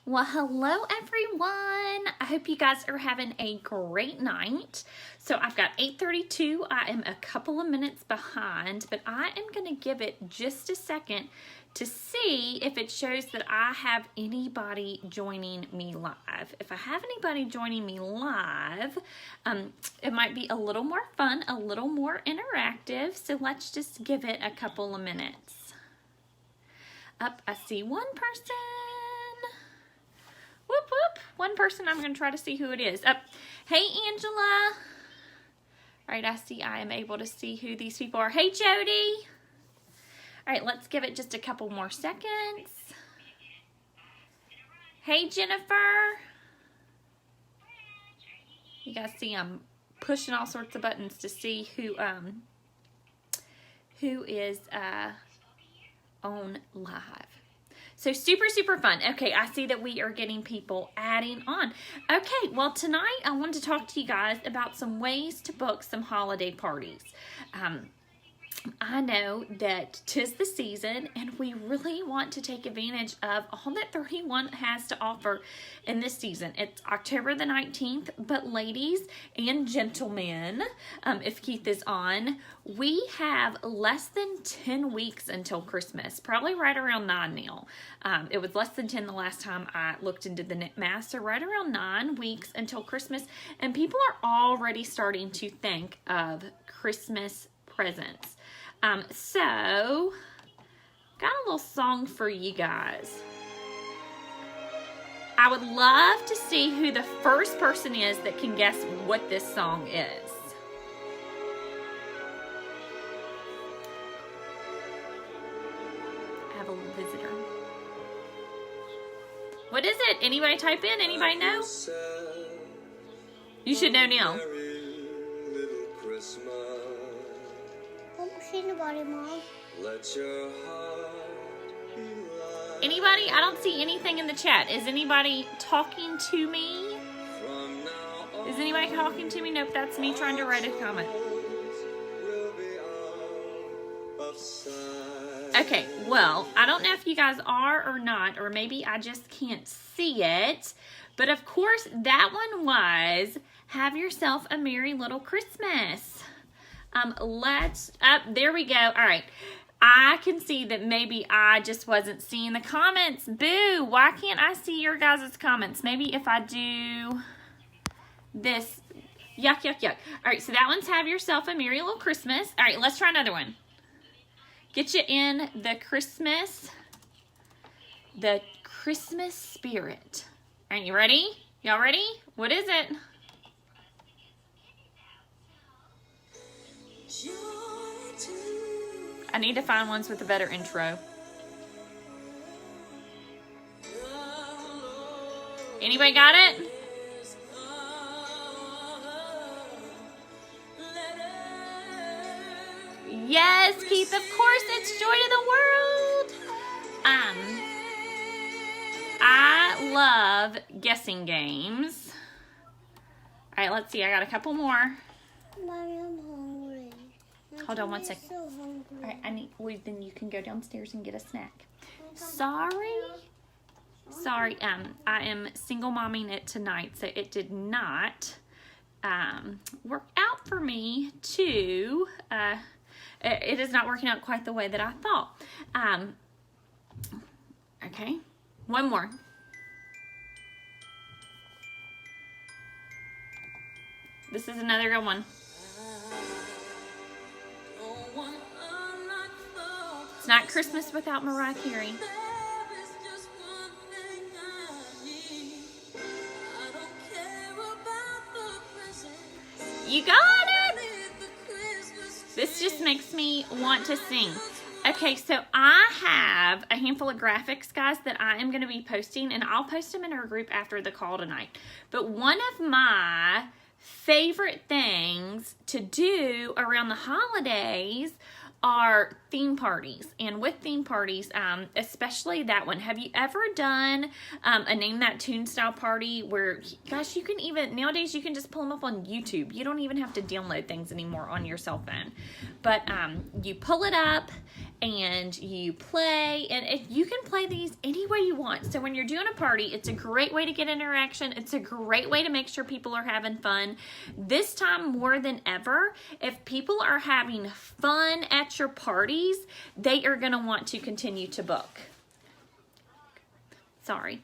Well, hello everyone. I hope you guys are having a great night. So I've got 8:32. I am a couple of minutes behind, but I am going to give it just a second to see if it shows that I have anybody joining me live. If I have anybody joining me live, it might be a little more fun, a little more interactive. So let's just give it a couple of minutes. Up, I see one person. Whoop, whoop. One person, I'm going to try to see who it is. Up. Hey, Angela. All right, I see I am able to see who these people are. Hey, Jody. All right, let's give it just a couple more seconds. Hey, Jennifer. You guys see I'm pushing all sorts of buttons to see who is on live. So super fun. Okay, I see that we are getting people adding on. Okay, well tonight I wanted to talk to you guys about some ways to book some holiday parties. I know that 'tis the season and we really want to take advantage of all that 31 has to offer in this season. It's October the 19th, but ladies and gentlemen, if Keith is on, we have less than 10 weeks until Christmas, probably right around 9 now. It was less than 10 the last time I looked into the math, so right around 9 weeks until Christmas, and people are already starting to think of Christmas presents. So, got a little song for you guys. I would love to see who the first person is that can guess what this song is. I have a little visitor. What is it? Anybody type in? Anybody know? You should know now. Anybody, Mom? Anybody? I don't see anything in the chat. Is anybody talking to me? Is anybody talking to me? Nope, that's me trying to write a comment. Okay, well, I don't know if you guys are or not, or maybe I just can't see it. But of course, that one was Have Yourself a Merry Little Christmas. There we go. All right. I can see that maybe I just wasn't seeing the comments. Boo. Why can't I see your guys' comments? Maybe if I do this. Yuck. All right. So that one's Have Yourself a Merry Little Christmas. All right. Let's try another one. Get you in the Christmas spirit. All right. You ready? Y'all ready? What is it? I need to find ones with a better intro. Anybody got it? Yes, Keith, of course, it's Joy to the World. I love guessing games. All right, let's see. I got a couple more. Mommy, I'm hungry. Hold on one second. So hungry. All right, well, then you can go downstairs and get a snack. Sorry. I am single momming it tonight, so it did not work out for me to. It is not working out quite the way that I thought. Okay, one more. This is another good one. It's not Christmas without Mariah Carey. You got it! This just makes me want to sing. Okay, so I have a handful of graphics, guys, that I am going to be posting, and I'll post them in our group after the call tonight. But one of my favorite things to do around the holidays are theme parties. And with theme parties, especially that one, have you ever done a Name That Tune style party where, gosh, you can even, nowadays you can just pull them up on YouTube. You don't even have to download things anymore on your cell phone. But you pull it up and you play, and you can play these any way you want. So when you're doing a party, it's a great way to get interaction. It's a great way to make sure people are having fun. This time more than ever, if people are having fun at your parties, they are going to want to continue to book. Sorry.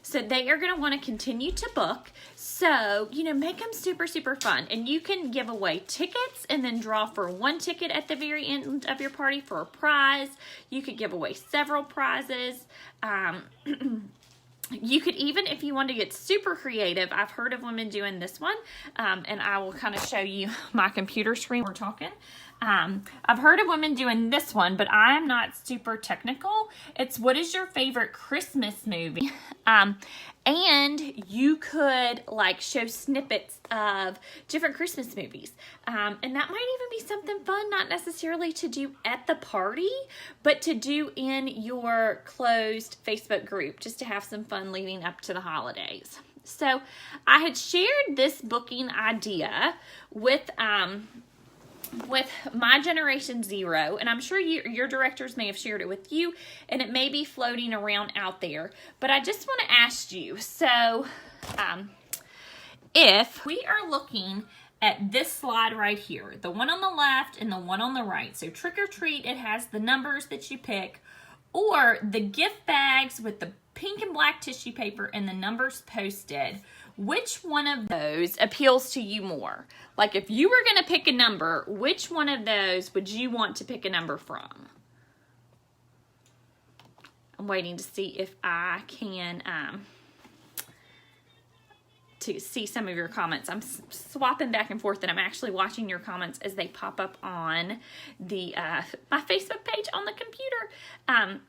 So they are going to want to continue to book. So, make them super, super fun. And you can give away tickets and then draw for one ticket at the very end of your party for a prize. You could give away several prizes. You could even, if you want to get super creative, I've heard of women doing this one, and I will kind of show you my computer screen. We're talking. I've heard of women doing this one, but I'm not super technical. It's what is your favorite Christmas movie? And you could show snippets of different Christmas movies. And that might even be something fun, not necessarily to do at the party, but to do in your closed Facebook group, just to have some fun leading up to the holidays. So I had shared this booking idea with My Generation Zero, and I'm sure your directors may have shared it with you, and it may be floating around out there, but I just want to ask you, so if we are looking at this slide right here, the one on the left and the one on the right, so Trick or Treat, it has the numbers that you pick, or the gift bags with the pink and black tissue paper and the numbers posted, which one of those appeals to you more? Like if you were going to pick a number, which one of those would you want to pick a number from? I'm waiting to see if I can to see some of your comments. I'm swapping back and forth, and I'm actually watching your comments as they pop up on the my Facebook page on the computer.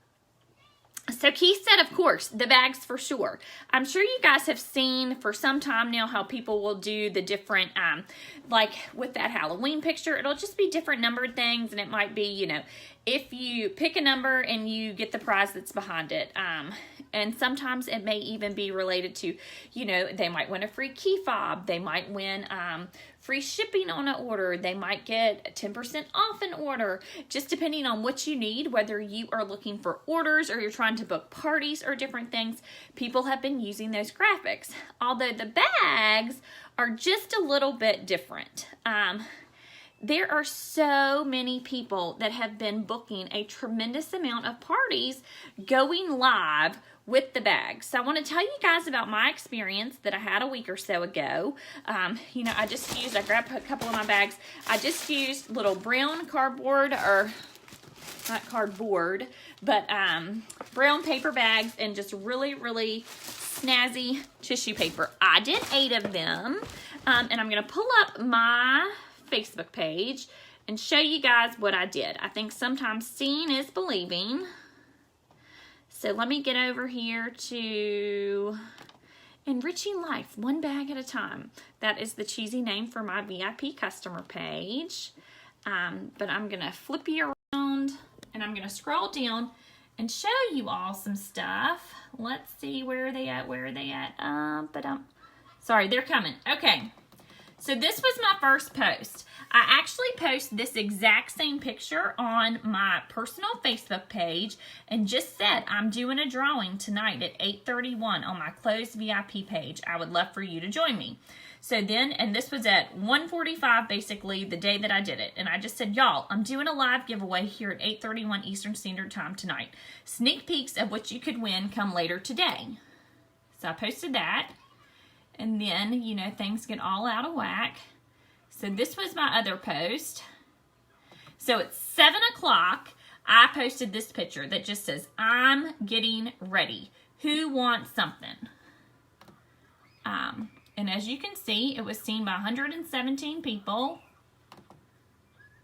So Keith said, of course, the bags for sure. I'm sure you guys have seen for some time now how people will do the different, like with that Halloween picture, it'll just be different numbered things, and it might be, if you pick a number and you get the prize that's behind it. And sometimes it may even be related to, they might win a free key fob. They might win free shipping on an order. They might get 10% off an order, just depending on what you need, whether you are looking for orders or you're trying to book parties or different things. People have been using those graphics, although the bags are just a little bit different. There are so many people that have been booking a tremendous amount of parties going live with the bags. So I want to tell you guys about my experience that I had a week or so ago. I grabbed a couple of my bags. I just used little brown cardboard, or not cardboard, but brown paper bags and just really, really snazzy tissue paper. I did 8 of them, and I'm going to pull up my Facebook page and show you guys what I did. I think sometimes seeing is believing. So let me get over here to Enriching Life, one bag at a time. That is the cheesy name for my VIP customer page. But I'm going to flip you around and I'm going to scroll down and show you all some stuff. Let's see, where are they at? Sorry, they're coming. Okay. So this was my first post. I actually post this exact same picture on my personal Facebook page and just said I'm doing a drawing tonight at 8:31 on my closed VIP page. I would love for you to join me. So then, and this was at 1:45 basically the day that I did it. And I just said, y'all, I'm doing a live giveaway here at 8:31 Eastern Standard Time tonight. Sneak peeks of what you could win come later today. So I posted that. And then, things get all out of whack. So this was my other post. So at 7 o'clock, I posted this picture that just says, I'm getting ready. Who wants something? And as you can see, it was seen by 117 people.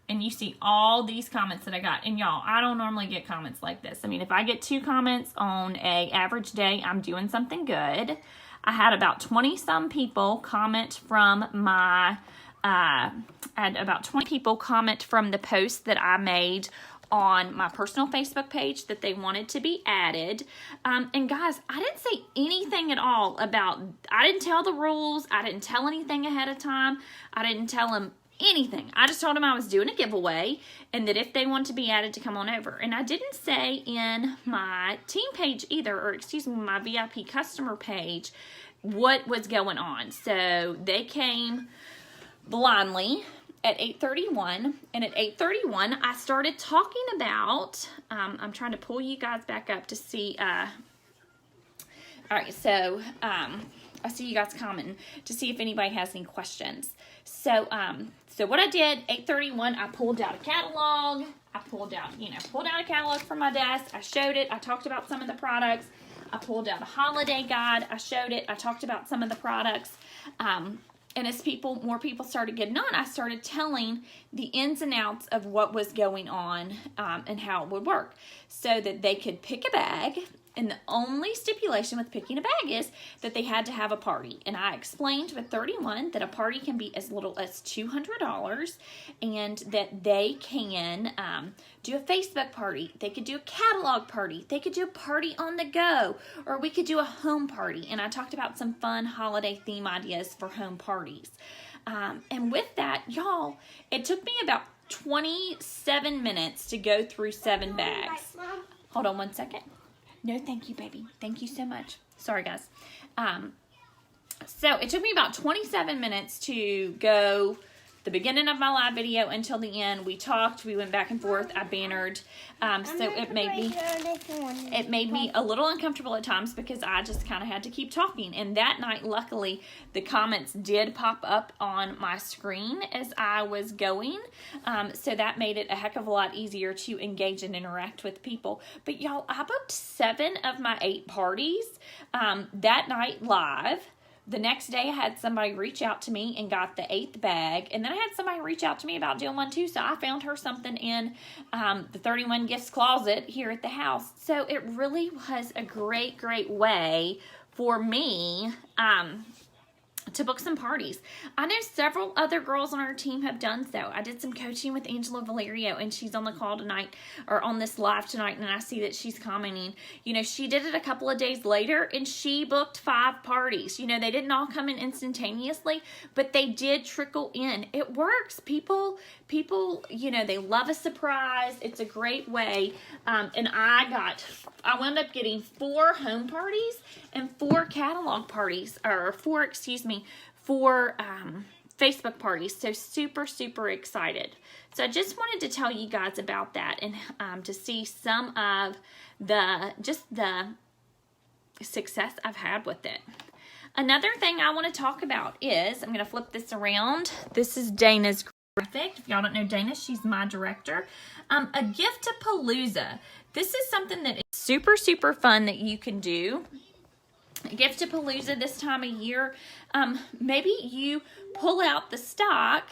And you see all these comments that I got. And y'all, I don't normally get comments like this. I mean, if I get 2 comments on an average day, I'm doing something good. I had about 20-some people comment from my, I had about 20 people comment from the post that I made on my personal Facebook page that they wanted to be added. And guys, I didn't say anything at all about, I didn't tell the rules. I didn't tell anything ahead of time. I didn't tell them anything. I just told them I was doing a giveaway and that if they want to be added to come on over. And I didn't say in my team page either, or excuse me, my VIP customer page, what was going on. So they came blindly at 8:31, and at 8:31 I started talking about, I'm trying to pull you guys back up to see, all right, so I see you guys commenting to see if anybody has any questions. So what I did, 8:31, I pulled out a catalog. I pulled out a catalog from my desk. I showed it. I talked about some of the products. I pulled out a holiday guide. I showed it. I talked about some of the products. And as more people started getting on, I started telling the ins and outs of what was going on and how it would work so that they could pick a bag. And the only stipulation with picking a bag is that they had to have a party. And I explained with 31 that a party can be as little as $200 and that they can do a Facebook party. They could do a catalog party. They could do a party on the go, or we could do a home party. And I talked about some fun holiday theme ideas for home parties. And with that, y'all, it took me about 27 minutes to go through 7 bags. Hold on one second. No, thank you, baby. Thank you so much. Sorry, guys. So it took me about 27 minutes to go the beginning of my live video until the end. We talked. We went back and forth. I bannered. So it made me a little uncomfortable at times because I just kind of had to keep talking. And that night, luckily, the comments did pop up on my screen as I was going. So that made it a heck of a lot easier to engage and interact with people. But y'all, I booked 7 of my 8 parties that night live. The next day, I had somebody reach out to me and got the 8th bag. And then I had somebody reach out to me about doing one too. So I found her something in the 31 Gifts closet here at the house. So it really was a great, great way for me to book some parties. I know several other girls on our team have done so. I did some coaching with Angela Valerio, and she's on the call tonight, or on this live tonight, and I see that she's commenting. You know, she did it a couple of days later, and she booked 5 parties. You know, they didn't all come in instantaneously, but they did trickle in. It works. People, you know, they love a surprise. It's a great way. And I wound up getting 4 home parties and 4 catalog parties, or 4 Facebook parties. So super, super excited. So I just wanted to tell you guys about that and to see some of the success I've had with it. Another thing I want to talk about is, I'm going to flip this around. This is Dana's graphic. If y'all don't know Dana, she's my director. A Gift-a-Palooza. This is something that is super, super fun that you can do. Gift-a-Palooza this time of year. Maybe you pull out the stock.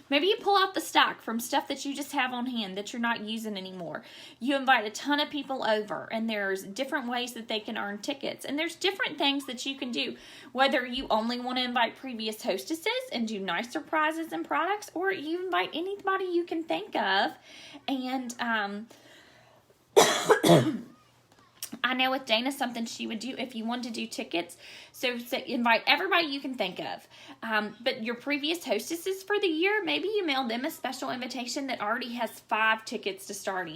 Maybe you pull out the stock from stuff that you just have on hand that you're not using anymore. You invite a ton of people over, and there's different ways that they can earn tickets. And there's different things that you can do. Whether you only want to invite previous hostesses and do nice surprises and products, or you invite anybody you can think of. And I know with Dana, something she would do if you wanted to do tickets. So invite everybody you can think of. But your previous hostesses for the year, maybe you mail them a special invitation that already has 5 tickets to start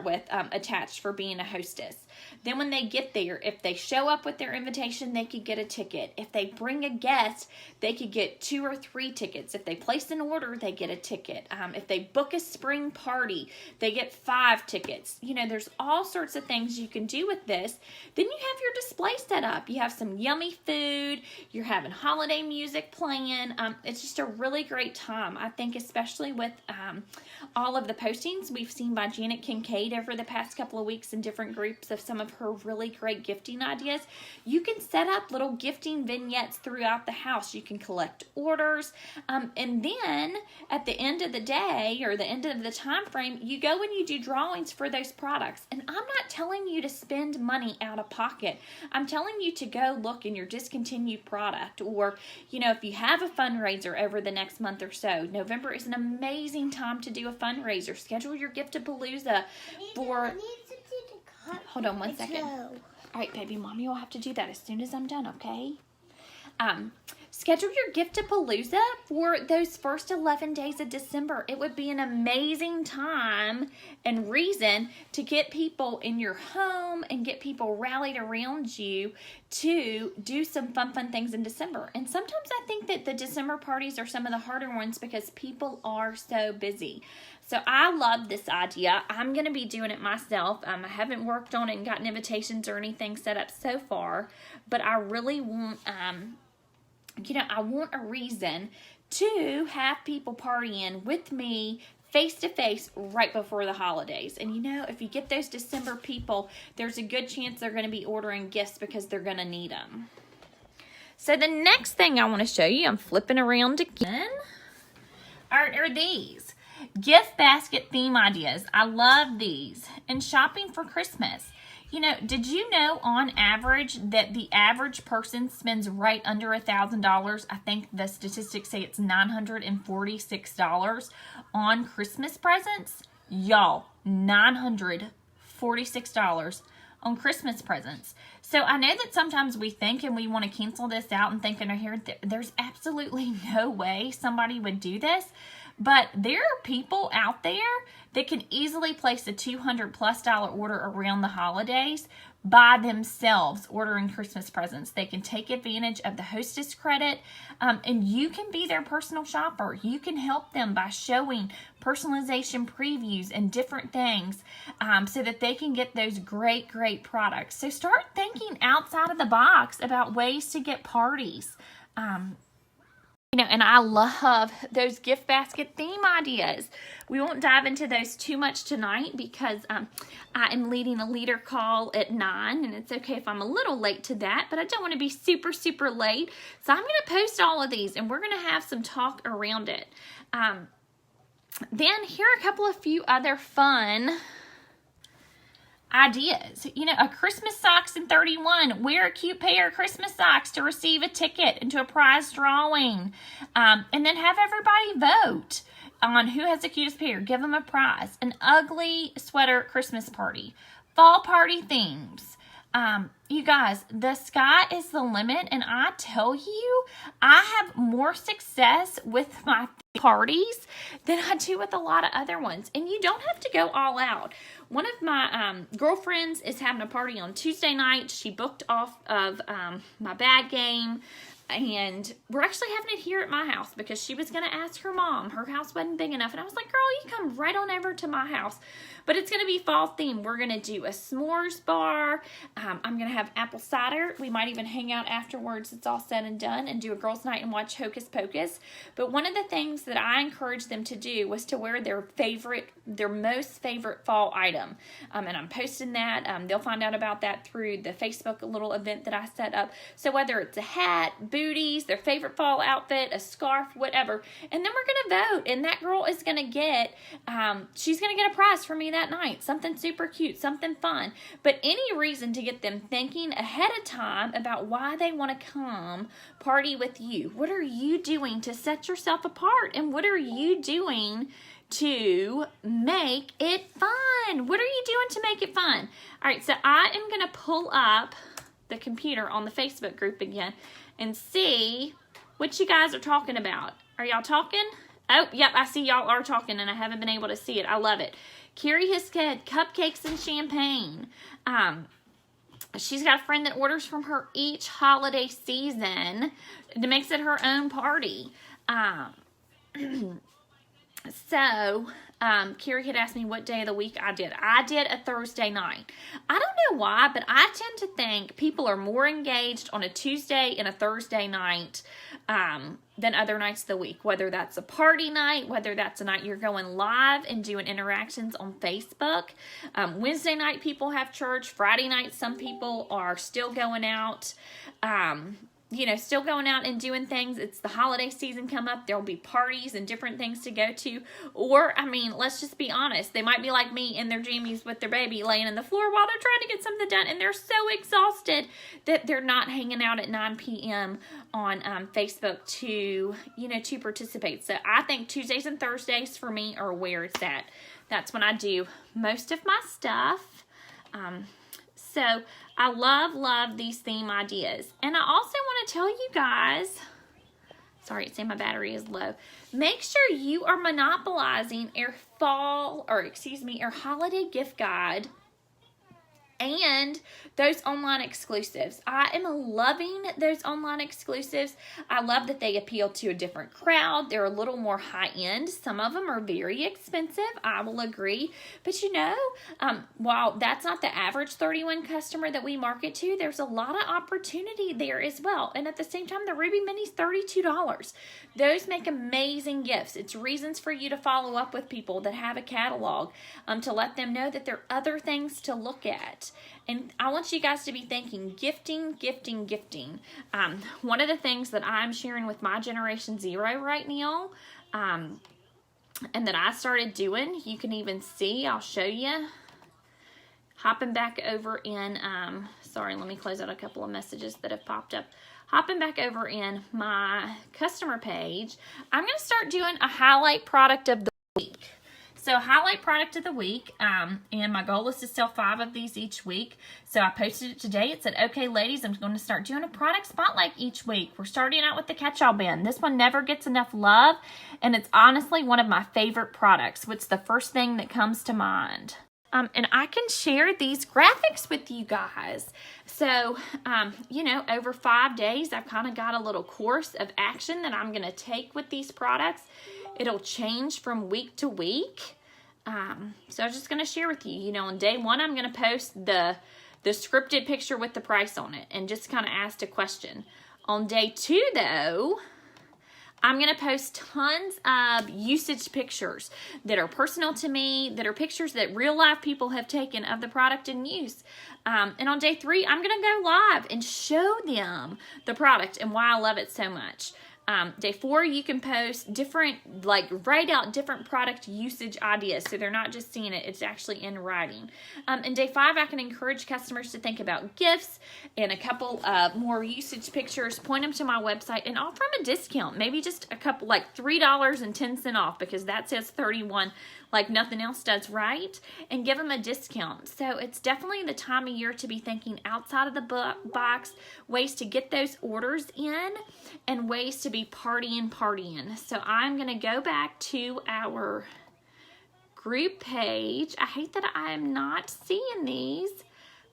with attached for being a hostess. Then when they get there, if they show up with their invitation, they could get a ticket. If they bring a guest, they could get 2 or 3 tickets. If they place an order, they get a ticket. If they book a spring party, they get 5 tickets. You know, there's all sorts of things you can do with this. Then you have your display set up. You have some yummy food. You're having holiday music playing. It's just a really great time. I think especially with all of the postings we've seen by Janet Kincaid over the past couple of weeks in different groups of some of her really great gifting ideas. You can set up little gifting vignettes throughout the house. You can collect orders. And then at the end of the day, or the end of the time frame, you go and you do drawings for those products. And I'm not telling you to spend money out of pocket. I'm telling you to go look in your discontinued product, or, you know, if you have a fundraiser over the next month or so, November is an amazing time to do a fundraiser. Schedule your Gift-a-Palooza for... Hold on one second. All right, baby, Mommy will have to do that as soon as I'm done, okay? Schedule your Gift-a-Palooza for those first 11 days of December. It would be an amazing time and reason to get people in your home and get people rallied around you to do some fun things in December. And sometimes I think that the December parties are some of the harder ones because people are so busy. So I love this idea. I'm going to be doing it myself. I haven't worked on it and gotten invitations or anything set up so far, but I really want... I want a reason to have people partying with me face-to-face right before the holidays. And if you get those December people, there's a good chance they're going to be ordering gifts because they're going to need them. So the next thing I want to show you, I'm flipping around again, are these gift basket theme ideas. I love these. And shopping for Christmas. Did you know on average that the average person spends right under $1,000? I think the statistics say it's $946 on Christmas presents. Y'all, $946 on Christmas presents. So I know that sometimes we think and we want to cancel this out and think in our head there's absolutely no way somebody would do this. But there are people out there that can easily place a $200+ order around the holidays by themselves ordering Christmas presents. They can take advantage of the hostess credit, and you can be their personal shopper. You can help them by showing personalization previews and different things so that they can get those great products. So start thinking outside of the box about ways to get parties. And I love those gift basket theme ideas. We won't dive into those too much tonight because I am leading a leader call at 9, and it's okay if I'm a little late to that, but I don't want to be super late. So I'm going to post all of these, and we're going to have some talk around it. Then here are a few other fun ideas. A Christmas socks in 31. Wear a cute pair of Christmas socks to receive a ticket into a prize drawing. And then have everybody vote on who has the cutest pair. Give them a prize. An ugly sweater Christmas party. Fall party themes. You guys, the sky is the limit, and I tell you, I have more success with my parties than I do with a lot of other ones. And you don't have to go all out. One of my girlfriends is having a party on Tuesday night. She booked off of my bag game. And we're actually having it here at my house because she was going to ask her mom. Her house wasn't big enough. And I was like, girl, you come right on over to my house. But it's going to be fall themed. We're going to do a s'mores bar. I'm going to have apple cider. We might even hang out afterwards. It's all said and done and do a girls' night and watch Hocus Pocus. But one of the things that I encouraged them to do was to wear their most favorite fall item. And I'm posting that. They'll find out about that through the Facebook little event that I set up. So whether it's a hat, booties, their favorite fall outfit, a scarf, whatever. And then we're going to vote. And that girl is going to get, she's going to get a prize from me that night. Something super cute, something fun. But any reason to get them thinking ahead of time about why they want to come party with you. What are you doing to set yourself apart? And what are you doing to make it fun? What are you doing to make it fun? All right, so I am going to pull up the computer on the Facebook group again and see what you guys are talking about. Are y'all talking? Oh, yep, I see y'all are talking and I haven't been able to see it. I love it. Carrie has said cupcakes and champagne. She's got a friend that orders from her each holiday season that makes it her own party. So, Carrie had asked me what day of the week I did. I did a Thursday night. I don't know why, but I tend to think people are more engaged on a Tuesday and a Thursday night than other nights of the week. Whether that's a party night, whether that's a night you're going live and doing interactions on Facebook. Wednesday night people have church. Friday night some people are still going out. Still going out and doing things. It's the holiday season come up. There'll be parties and different things to go to. Or, let's just be honest. They might be like me in their jammies with their baby laying on the floor while they're trying to get something done. And they're so exhausted that they're not hanging out at 9 p.m. on Facebook to participate. So I think Tuesdays and Thursdays for me are where it's at. That's when I do most of my stuff. So I love these theme ideas. And I also want to tell you guys, sorry, it's saying my battery is low. Make sure you are monopolizing our our holiday gift guide and those online exclusives. I am loving those online exclusives. I love that they appeal to a different crowd. They're a little more high-end. Some of them are very expensive, I will agree. But you know, while that's not the average 31 customer that we market to, there's a lot of opportunity there as well. And at the same time, the Ruby Mini's $32. Those make amazing gifts. It's reasons for you to follow up with people that have a catalog, to let them know that there are other things to look at. And I want you guys to be thinking gifting. One of the things that I'm sharing with my Generation Zero right now, and that I started doing, you can even see, I'll show you. Hopping back over in, sorry, let me close out a couple of messages that have popped up. Hopping back over in my customer page, I'm going to start doing a highlight product of the week. So highlight product of the week, and my goal is to sell 5 of these each week. So I posted it today. It said, okay, ladies, I'm going to start doing a product spotlight each week. We're starting out with the catch-all bin. This one never gets enough love, and it's honestly one of my favorite products. What's the first thing that comes to mind? And I can share these graphics with you guys. So, you know, over 5 days, I've kind of got a little course of action that I'm going to take with these products. It'll change from week to week. So I'm just going to share with you, you know, on day 1, I'm going to post the scripted picture with the price on it and just kind of ask a question. On day 2, though, I'm going to post tons of usage pictures that are personal to me, that are pictures that real life people have taken of the product in use. And on day 3, I'm going to go live and show them the product and why I love it so much. Day 4, you can post different, like write out different product usage ideas. So they're not just seeing it, it's actually in writing. And day 5, I can encourage customers to think about gifts and a couple more usage pictures, point them to my website and offer them a discount. Maybe just a couple, like $3.10 off, because that says 31 like nothing else does, right? And give them a discount. So it's definitely the time of year to be thinking outside of the box, ways to get those orders in and ways to be partying. So I'm going to go back to our group page. I hate that I am not seeing these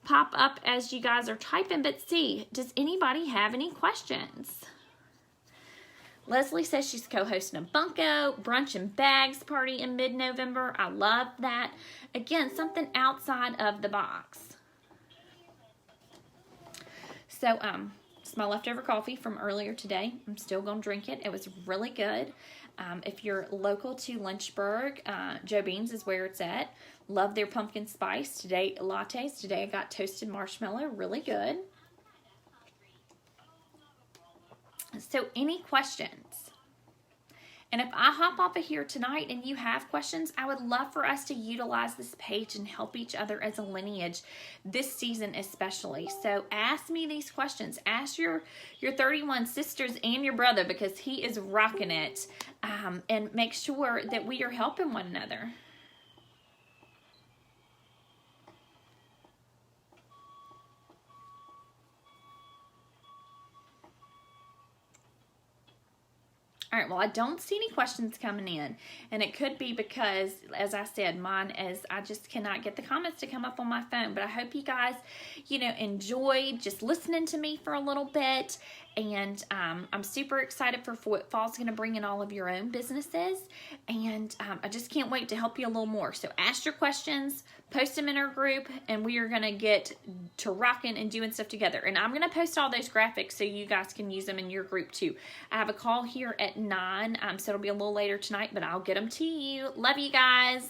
pop up as you guys are typing, but see, does anybody have any questions? Leslie says she's co-hosting a Bunko Brunch and Bags party in mid-November. I love that. Again, something outside of the box. So, it's my leftover coffee from earlier today. I'm still going to drink it. It was really good. If you're local to Lynchburg, Joe Beans is where it's at. Love their pumpkin spice lattes. Today I got toasted marshmallow. Really good. So any questions? And if I hop off of here tonight and you have questions, I would love for us to utilize this page and help each other as a lineage this season especially. So ask me these questions. Ask your 31 sisters and your brother, because he is rocking it. And make sure that we are helping one another. All right, well, I don't see any questions coming in, and it could be because, as I said, I just cannot get the comments to come up on my phone, but I hope you guys, enjoyed just listening to me for a little bit, and I'm super excited for what fall's going to bring in all of your own businesses, and I just can't wait to help you a little more. So ask your questions, post them in our group, and we are going to get to rocking and doing stuff together. And I'm going to post all those graphics so you guys can use them in your group too. I have a call here at 9, so it'll be a little later tonight, but I'll get them to you. Love you guys.